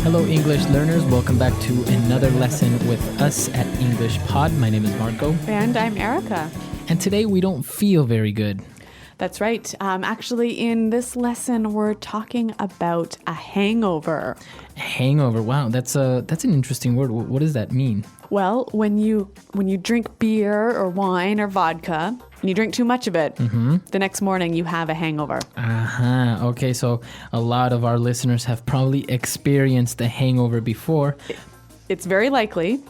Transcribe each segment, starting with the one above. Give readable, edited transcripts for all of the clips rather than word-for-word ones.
Hello, English learners. Welcome back to another lesson with us at English Pod. My name is Marco. And I'm Erica. And today we don't feel very good. That's right. Actually, in this lesson, we're talking about a hangover. Hangover. Wow, that's an interesting word. What does that mean? Well, when you drink beer or wine or vodka and you drink too much of it, the next morning you have a hangover. Okay, so a lot of our listeners have probably experienced a hangover before. It's very likely.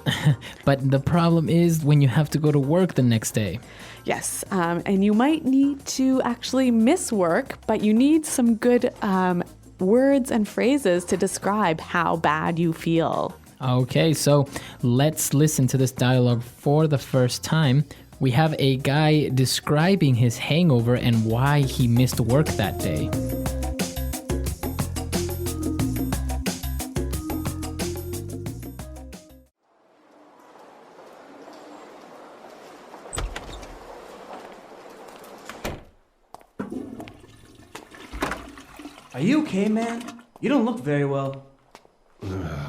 But the problem is when you have to go to work the next day. Yes, and you might need to actually miss work, but you need some good words and phrases to describe how bad you feel. Okay, so let's listen to this dialogue for the first time. We have a guy describing his hangover and why he missed work that day. Are you okay, man? You don't look very well.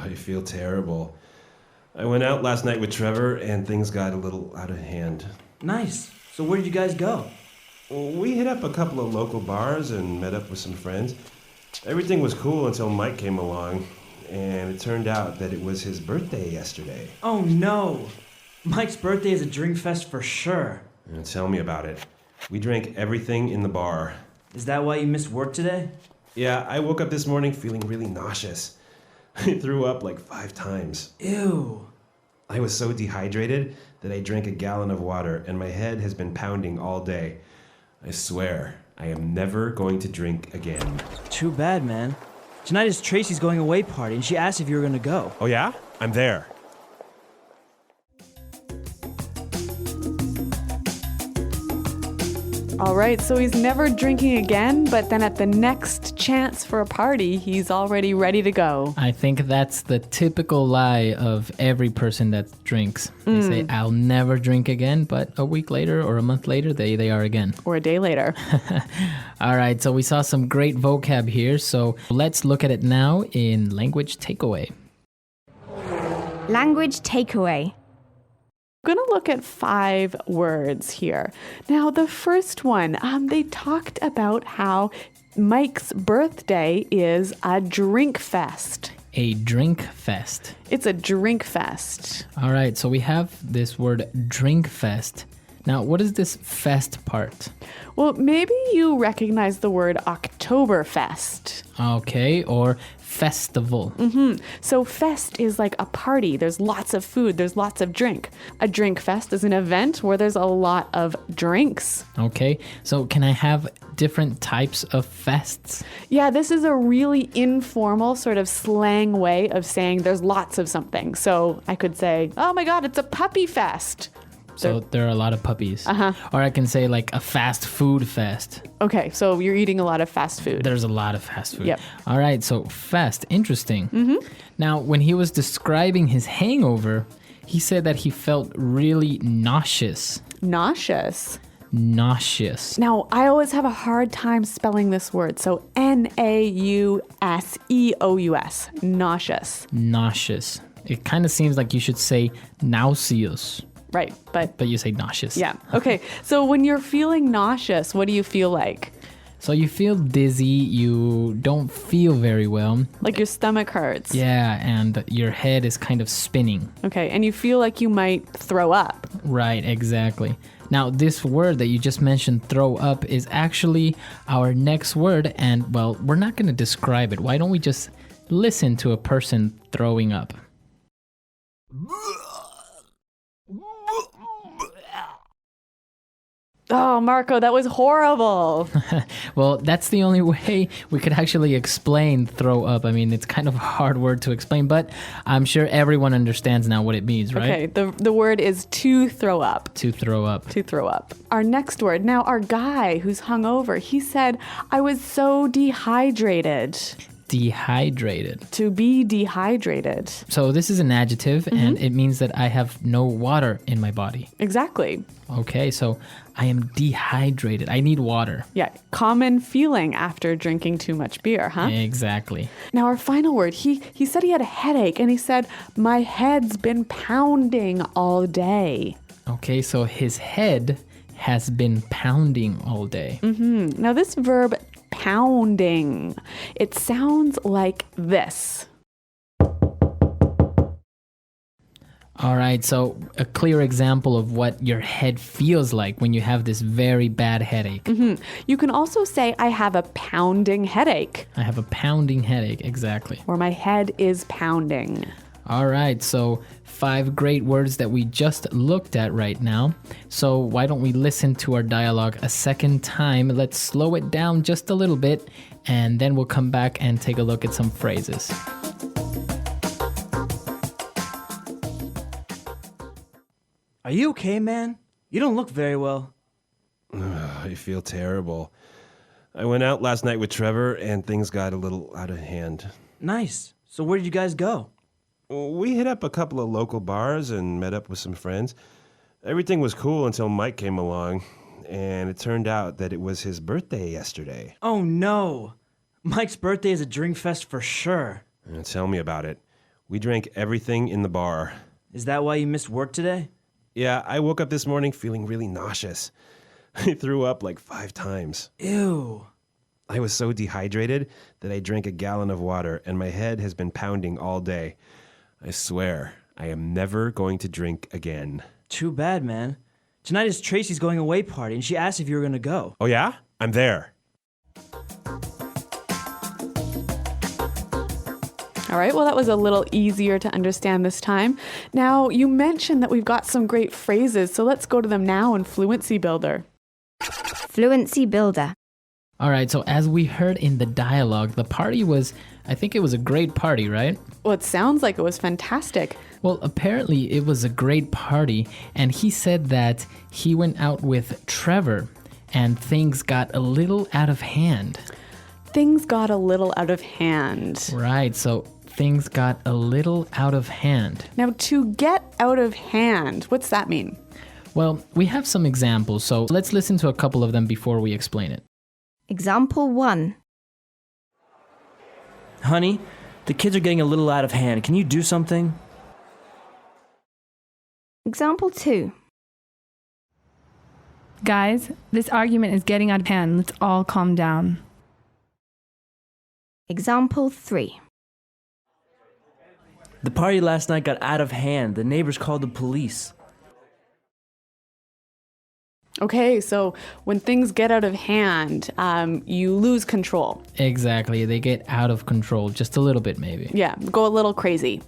I feel terrible. I went out last night with Trevor and things got a little out of hand. Nice. So where did you guys go? We hit up a couple of local bars and met up with some friends. Everything was cool until Mike came along, and it turned out that it was his birthday yesterday. Oh no. Mike's birthday is a drink fest for sure. Tell me about it. We drank everything in the bar. Is that why you missed work today? Yeah, I woke up this morning feeling really nauseous. I threw up like 5 times. Ew. I was so dehydrated that I drank a gallon of water and my head has been pounding all day. I swear, I am never going to drink again. Too bad, man. Tonight is Tracy's going away party and she asked if you were going to go. Oh yeah? I'm there. All right, so he's never drinking again, but then at the next chance for a party, he's already ready to go. I think that's the typical lie of every person that drinks. They say, I'll never drink again, but a week later or a month later, they are again. Or a day later. All right, so we saw some great vocab here, so let's look at it now in Language Takeaway. Language takeaway. We're going to look at 5 words here. Now, the first one, they talked about how Mike's birthday is a drink fest. A drink fest. It's a drink fest. All right, so we have this word drink fest. Now, what is this fest part? Well, maybe you recognize the word Oktoberfest. Okay, or festival. So fest is like a party. There's lots of food. There's lots of drink. A drink fest is an event where there's a lot of drinks. Okay, so can I have different types of fests? Yeah, this is a really informal sort of slang way of saying there's lots of something. So I could say, oh my God, it's a puppy fest. So there are a lot of puppies. Or I can say like a fast food fest. Okay, so you're eating a lot of fast food. There's a lot of fast food. Yep. All right, so fest, interesting. Now, when he was describing his hangover, he said that he felt really nauseous. Nauseous. Nauseous. Now, I always have a hard time spelling this word. So Nauseous. Nauseous. Nauseous. It kind of seems like you should say nauseous. Right, But you say nauseous. yeah. Okay, so when you're feeling nauseous, what do you feel like? So you feel dizzy, you don't feel very well. Like your stomach hurts. Yeah, and your head is kind of spinning. Okay, and you feel like you might throw up. Right, exactly. Now, this word that you just mentioned, throw up, is actually our next word. And, well, we're not going to describe it. Why don't we just listen to a person throwing up? Oh, Marco, that was horrible. Well, that's the only way we could actually explain throw up. I mean, it's kind of a hard word to explain, but I'm sure everyone understands now what it means, right? Okay, the word is to throw up. To throw up. To throw up. Our next word. Now, our guy who's hungover, he said, I was so dehydrated. dehydrated. To be dehydrated. So this is an adjective, and it means that I have no water in my body. Exactly. Okay, so I am dehydrated. I need water. Yeah, common feeling after drinking too much beer, huh? Exactly. Now our final word, he said he had a headache, and he said, my head's been pounding all day. Okay, so his head has been pounding all day. Now this verb, pounding, it sounds like this. All right, so a clear example of what your head feels like when you have this very bad headache. You can also say, I have a pounding headache, I have a pounding headache, exactly. or my head is pounding. All right, so 5 great words that we just looked at right now. So why don't we listen to our dialogue a second time? Let's slow it down just a little bit, and then we'll come back and take a look at some phrases. Are you okay, man? You don't look very well. I feel terrible. I went out last night with Trevor, and things got a little out of hand. Nice. So where did you guys go? We hit up a couple of local bars and met up with some friends. Everything was cool until Mike came along, and it turned out that it was his birthday yesterday. Oh no. Mike's birthday is a drink fest for sure. Tell me about it. We drank everything in the bar. Is that why you missed work today? Yeah, I woke up this morning feeling really nauseous. I threw up like 5 times. Ew. I was so dehydrated that I drank a gallon of water, and my head has been pounding all day. I swear, I am never going to drink again. Too bad, man. Tonight is Tracy's going away party, and she asked if you were gonna go. Oh yeah? I'm there. All right, well, that was a little easier to understand this time. Now, you mentioned that we've got some great phrases, so let's go to them now in Fluency Builder. Fluency Builder. All right, so as we heard in the dialogue, the party was, I think it was a great party, right? Well, it sounds like it was fantastic. Well, apparently it was a great party, and he said that he went out with Trevor, and things got a little out of hand. Things got a little out of hand. Right, so things got a little out of hand. Now, to get out of hand, what's that mean? Well, we have some examples, so let's listen to a couple of them before we explain it. Example 1. Honey, the kids are getting a little out of hand. Can you do something? Example 2. Guys, this argument is getting out of hand. Let's all calm down. Example 3. The party last night got out of hand. The neighbors called the police. Okay, so when things get out of hand, you lose control. Exactly, they get out of control, just a little bit maybe. Yeah, go a little crazy.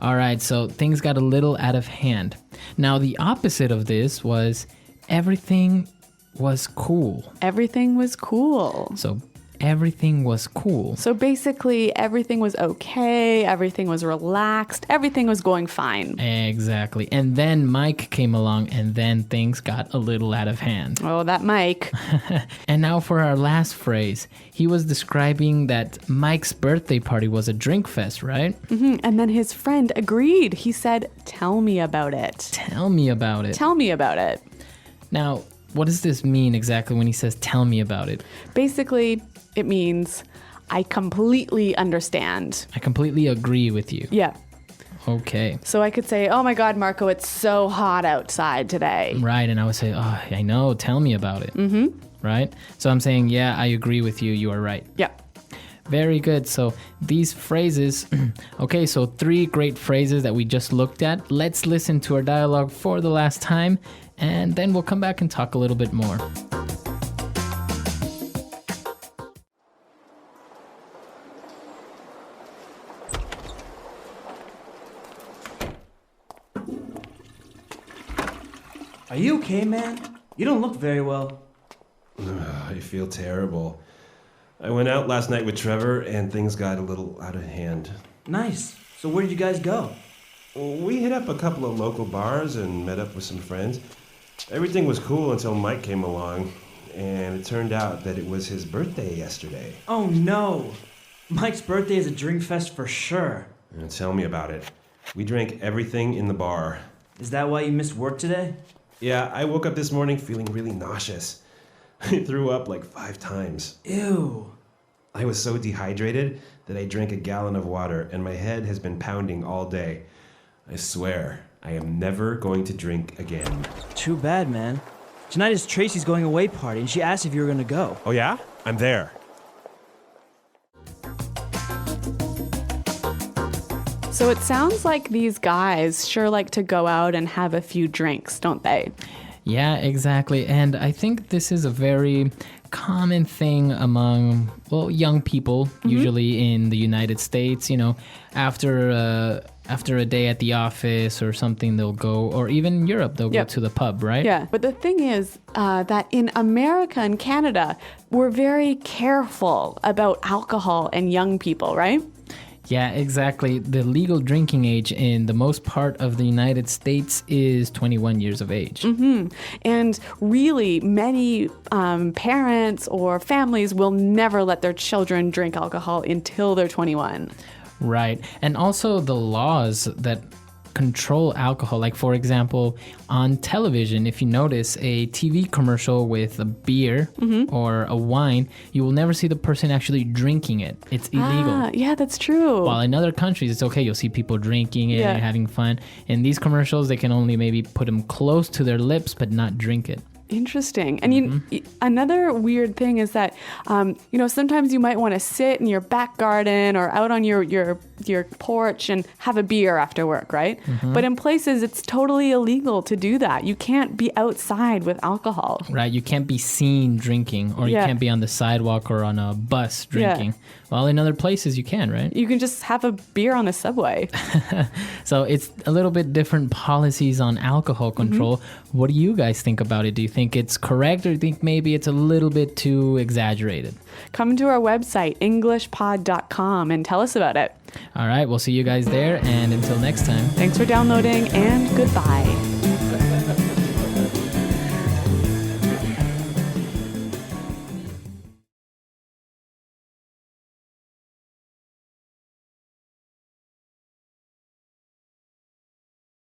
All right, so things got a little out of hand. Now, the opposite of this was everything was cool. Everything was cool. So everything was cool. So basically, everything was okay, everything was relaxed, everything was going fine. Exactly. And then Mike came along, and then things got a little out of hand. Oh, that Mike. And now for our last phrase. He was describing that Mike's birthday party was a drink fest, right? And then his friend agreed. He said, tell me about it. Tell me about it. Tell me about it. Now, what does this mean exactly when he says, tell me about it? Basically, it means I completely understand. I completely agree with you. Yeah. Okay. So I could say, oh my God, Marco, it's so hot outside today. Right, and I would say, oh, I know, tell me about it. Right? So I'm saying, yeah, I agree with you, you are right. Yeah. Very good. So these phrases, okay, so 3 great phrases that we just looked at. Let's listen to our dialogue for the last time, and then we'll come back and talk a little bit more. Are you okay, man? You don't look very well. I feel terrible. I went out last night with Trevor, and things got a little out of hand. Nice. So where did you guys go? We hit up a couple of local bars and met up with some friends. Everything was cool until Mike came along, and it turned out that it was his birthday yesterday. Oh no. Mike's birthday is a drink fest for sure. Tell me about it. We drank everything in the bar. Is that why you missed work today? Yeah, I woke up this morning feeling really nauseous. I threw up like 5 times. Ew. I was so dehydrated that I drank a gallon of water and my head has been pounding all day. I swear, I am never going to drink again. Too bad, man. Tonight is Tracy's going away party, and she asked if you were gonna go. Oh yeah? I'm there. So it sounds like these guys sure like to go out and have a few drinks, don't they? Yeah, exactly. And I think this is a very common thing among, well, young people, usually in the United States. You know, after a day at the office or something, they'll go, or even Europe, they'll go to the pub, right? Yeah, but the thing is that in America and Canada, we're very careful about alcohol and young people, right? Yeah, exactly. The legal drinking age in the most part of the United States is 21 years of age. And really, many parents or families will never let their children drink alcohol until they're 21. Right. And also the laws that control alcohol. Like, for example, on television, if you notice a TV commercial with a beer or a wine, you will never see the person actually drinking it. It's illegal. Yeah, that's true. While in other countries, it's okay. You'll see people drinking it and having fun. In these commercials, they can only maybe put them close to their lips, but not drink it. Interesting. And another weird thing is that, sometimes you might want to sit in your back garden or out on your porch and have a beer after work, right? But in places, it's totally illegal to do that. You can't be outside with alcohol. Right. You can't be seen drinking, or you can't be on the sidewalk or on a bus drinking. Yeah. Well, in other places, you can, right? You can just have a beer on the subway. So it's a little bit different policies on alcohol control. What do you guys think about it? Do you think it's correct, or do you think maybe it's a little bit too exaggerated? Come to our website, englishpod.com, and tell us about it. All right, we'll see you guys there, and until next time. Thanks for downloading, and goodbye.